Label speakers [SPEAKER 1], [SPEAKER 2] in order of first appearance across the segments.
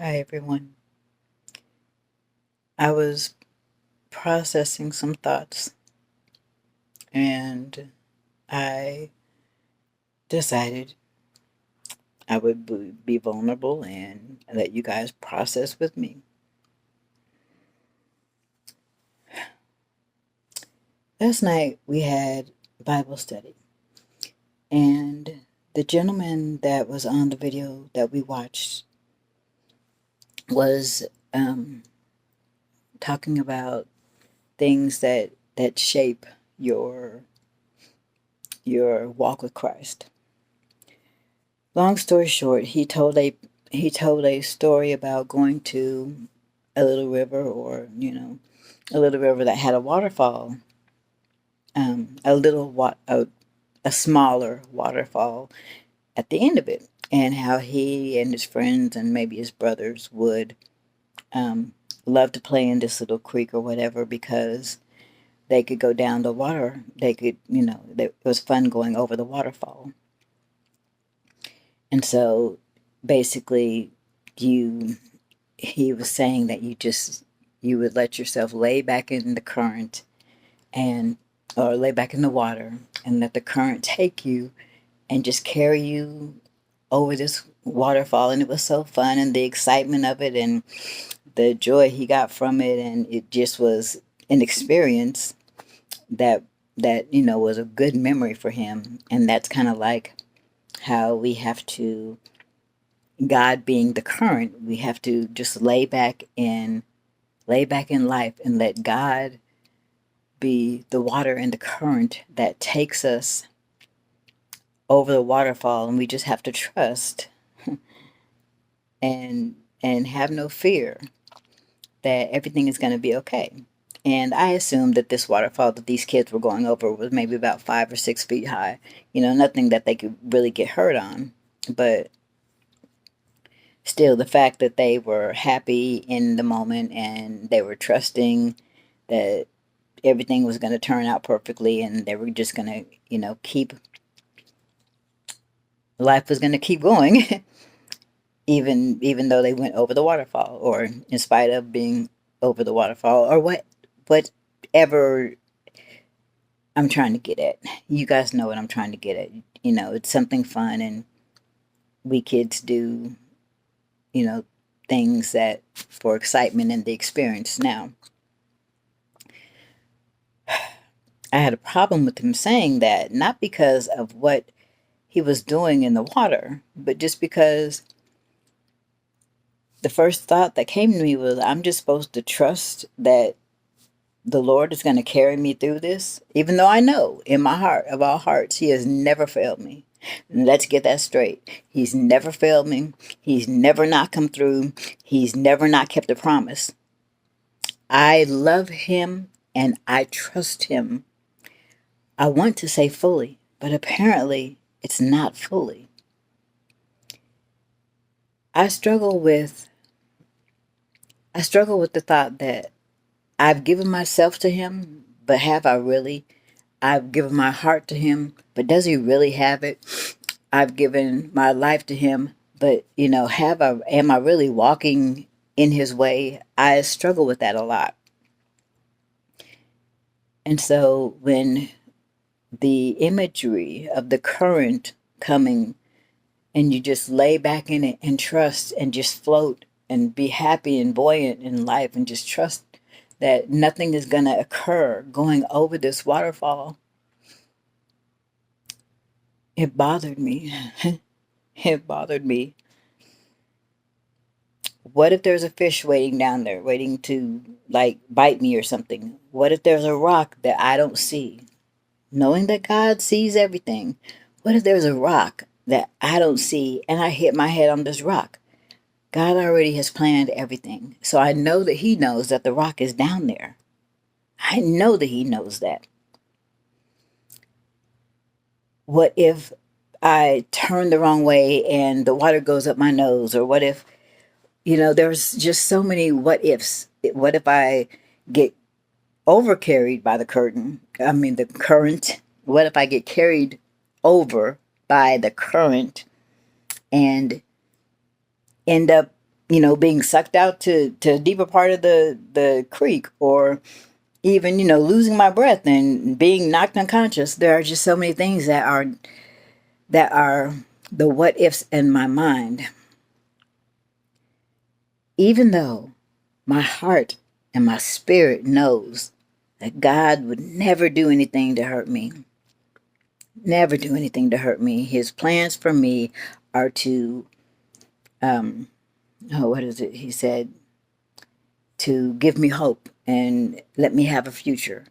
[SPEAKER 1] Hi, everyone. I was processing some thoughts and I decided I would be vulnerable and let you guys process with me. Last night we had Bible study, and the gentleman that was on the video that we watched was talking about things that shape your walk with Christ. Long story short, he told a story about going to a little river, or a little river that had a waterfall, a little a smaller waterfall at the end of it, and how he and his friends and maybe his brothers would um, love to play in this little creek or whatever because they could go down the water. They could, it was fun going over the waterfall. And so basically, you he was saying that you would let yourself lay back in the current, and or lay back in the water, and let the current take you and just carry you over this waterfall. And it was so fun, and the excitement of it and the joy he got from it, and it just was an experience that was a good memory for him. And that's kind of like how we have to, God being the current, we have to just lay back in life and let God be the water and the current that takes us over the waterfall. And we just have to trust and have no fear that everything is going to be okay. And I assumed that this waterfall that these kids were going over was maybe about 5 or 6 feet high. Nothing that they could really get hurt on. But still, the fact that they were happy in the moment and they were trusting that everything was going to turn out perfectly, and they were just going to, keep life was going to keep going, even though they went over the waterfall, or in spite of being over the waterfall, or whatever I'm trying to get at. You guys know what I'm trying to get at. It's something fun, and we kids do, you know, things that for excitement and the experience. Now, I had a problem with him saying that, not because of what he was doing in the water, but just because the first thought that came to me was, I'm just supposed to trust that the Lord is going to carry me through this, even though I know in my heart of all hearts, He has never failed me. Let's get that straight. He's never failed me. He's never not come through. He's never not kept a promise. I love Him and I trust Him. I want to say fully, but apparently it's not fully. I struggle with I struggle with the thought that I've given myself to Him, but have I really? I've given my heart to Him, but does He really have it? I've given my life to Him, but am I really walking in His way? I struggle with that a lot. And so when the imagery of the current coming, and you just lay back in it and trust and just float and be happy and buoyant in life and just trust that nothing is going to occur going over this waterfall, it bothered me. It bothered me. What if there's a fish waiting down there, waiting to like bite me or something? What if there's a rock that I don't see? Knowing that God sees everything, what if there's a rock that I don't see and I hit my head on this rock? God already has planned everything. So I know that He knows that the rock is down there. I know that He knows that. What if I turn the wrong way and the water goes up my nose? Or what if, there's just so many what ifs. What if I get over carried by the curtain? I mean, the current. What if I get carried over by the current and end up, being sucked out to a deeper part of the creek, or even, losing my breath and being knocked unconscious. There are just so many things that are the what ifs in my mind. Even though my heart and my spirit knows that God would never do anything to hurt me. Never do anything to hurt me. His plans for me are to, what is it? He said, to give me hope and let me have a future.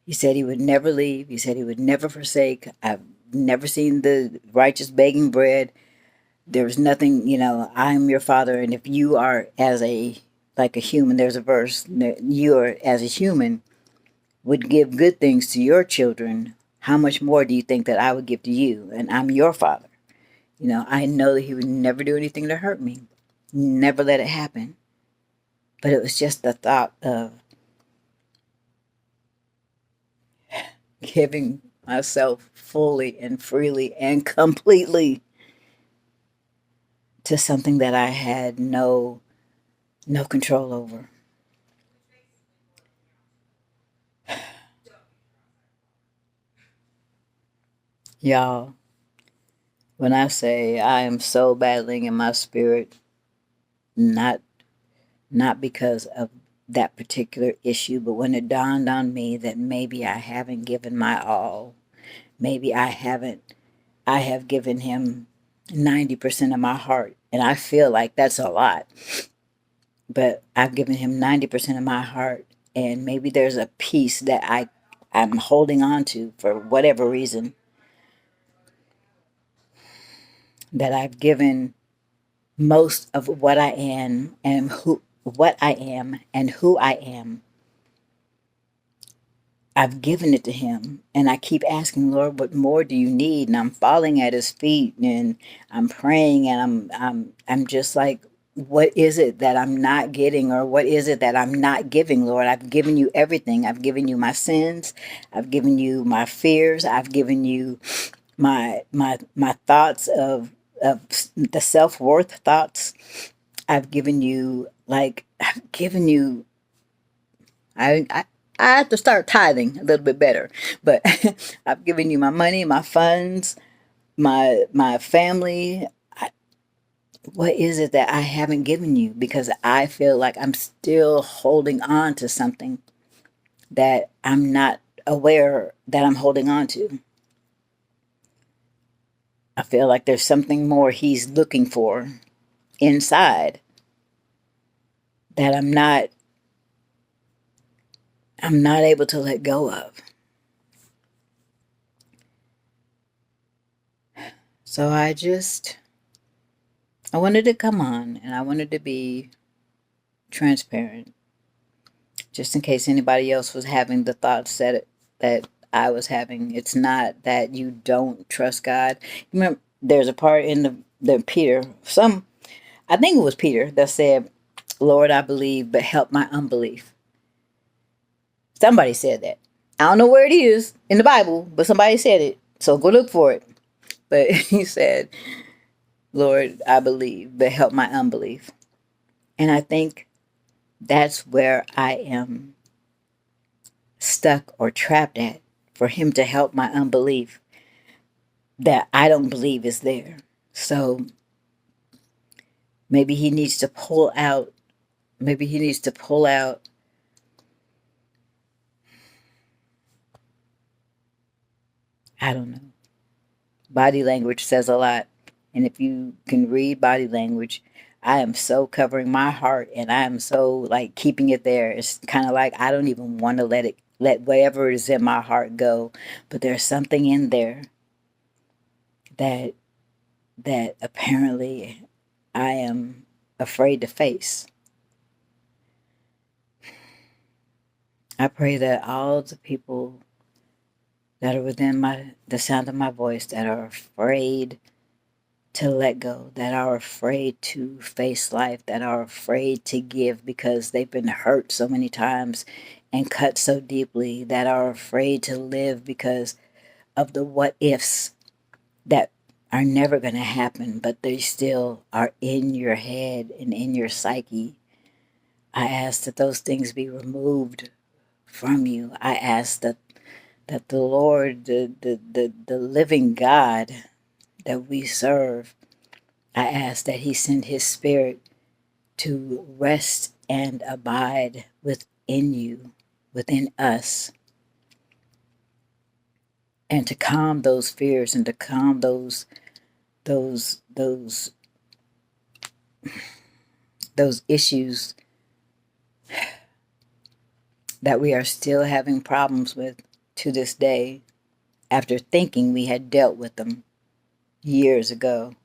[SPEAKER 1] He said he would never leave. He said he would never forsake. I've never seen the righteous begging bread. There's nothing, I am your father. And if you are like a human, there's a verse, you are as a human would give good things to your children, how much more do you think that I would give to you? And I'm your father. I know that he would never do anything to hurt me. Never let it happen. But it was just the thought of giving myself fully and freely and completely to something that I had no control over. Y'all, when I say I am so battling in my spirit, not because of that particular issue, but when it dawned on me that maybe I haven't given my all, maybe I have given him 90% of my heart, and I feel like that's a lot, but I've given him 90% of my heart, and maybe there's a piece that I'm holding on to for whatever reason, that I've given most of what I am and who I am. I've given it to him, and I keep asking, Lord, what more do you need? And I'm falling at his feet, and I'm praying, and I'm just like, what is it that I'm not getting, or what is it that I'm not giving, Lord? I've given you everything. I've given you my sins. I've given you my fears. I've given you my thoughts of the self-worth thoughts. I've given you, I I have to start tithing a little bit better, but I've given you my money, my funds, my family. What is it that I haven't given you? Because I feel like I'm still holding on to something that I'm not aware that I'm holding on to. I feel like there's something more he's looking for inside that I'm not able to let go of. So I wanted to come on, and I wanted to be transparent, just in case anybody else was having the thoughts that I was having. It's not that you don't trust God. Remember, there's a part in the Peter, I think it was Peter, that said, Lord, I believe, but help my unbelief. Somebody said that. I don't know where it is in the Bible, but somebody said it. So go look for it. But he said, Lord, I believe, but help my unbelief. And I think that's where I am stuck or trapped at, for him to help my unbelief that I don't believe is there. So maybe he needs to pull out, I don't know. Body language says a lot. And if you can read body language, I am so covering my heart, and I am so like keeping it there. It's kind of like I don't even want to let whatever is in my heart go. But there's something in there that apparently I am afraid to face. I pray that all the people that are within the sound of my voice, that are afraid to let go, that are afraid to face life, that are afraid to give because they've been hurt so many times and cut so deeply, that are afraid to live because of the what ifs that are never going to happen, but they still are in your head and in your psyche. I ask that those things be removed from you. I ask that the Lord, the living God that we serve, I ask that He send His Spirit to rest and abide within you, within us, and to calm those fears and to calm those those issues that we are still having problems with to this day after thinking we had dealt with them years ago.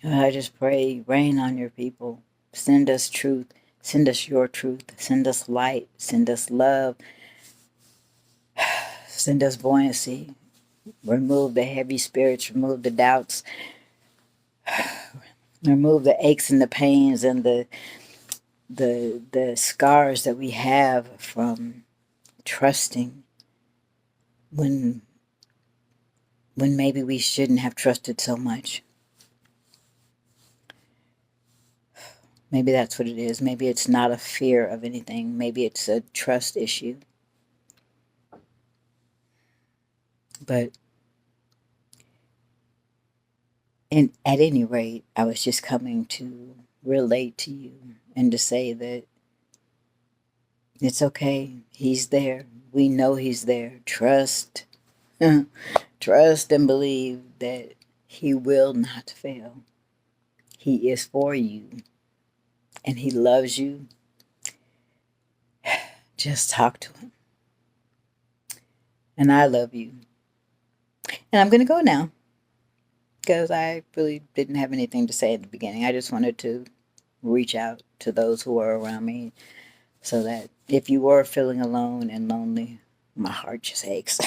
[SPEAKER 1] And I just pray, rain on your people. Send us truth. Send us your truth. Send us light. Send us love. Send us buoyancy. Remove the heavy spirits. Remove the doubts. Remove the aches and the pains and the scars that we have from trusting when maybe we shouldn't have trusted so much. Maybe that's what it is. Maybe it's not a fear of anything. Maybe it's a trust issue. But at any rate, I was just coming to relate to you and to say that it's okay. He's there. We know He's there. Trust. Trust and believe that He will not fail. He is for you. And He loves you. Just talk to Him. And I love you. And I'm going to go now, because I really didn't have anything to say at the beginning. I just wanted to reach out to those who are around me so that if you were feeling alone and lonely, my heart just aches.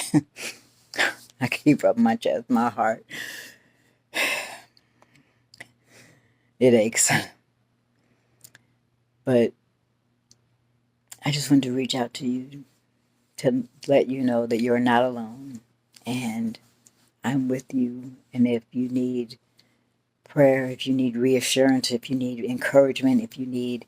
[SPEAKER 1] I keep rubbing my chest, my heart. It aches. But I just wanted to reach out to you to let you know that you're not alone. And I'm with you. And if you need prayer, if you need reassurance, if you need encouragement, if you need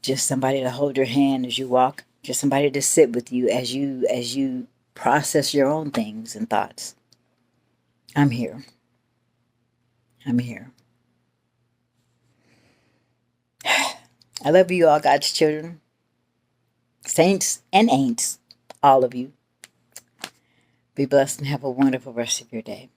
[SPEAKER 1] just somebody to hold your hand as you walk, just somebody to sit with you as you process your own things and thoughts, I'm here. I'm here. I love you all, God's children, saints and ain'ts, all of you. Be blessed and have a wonderful rest of your day.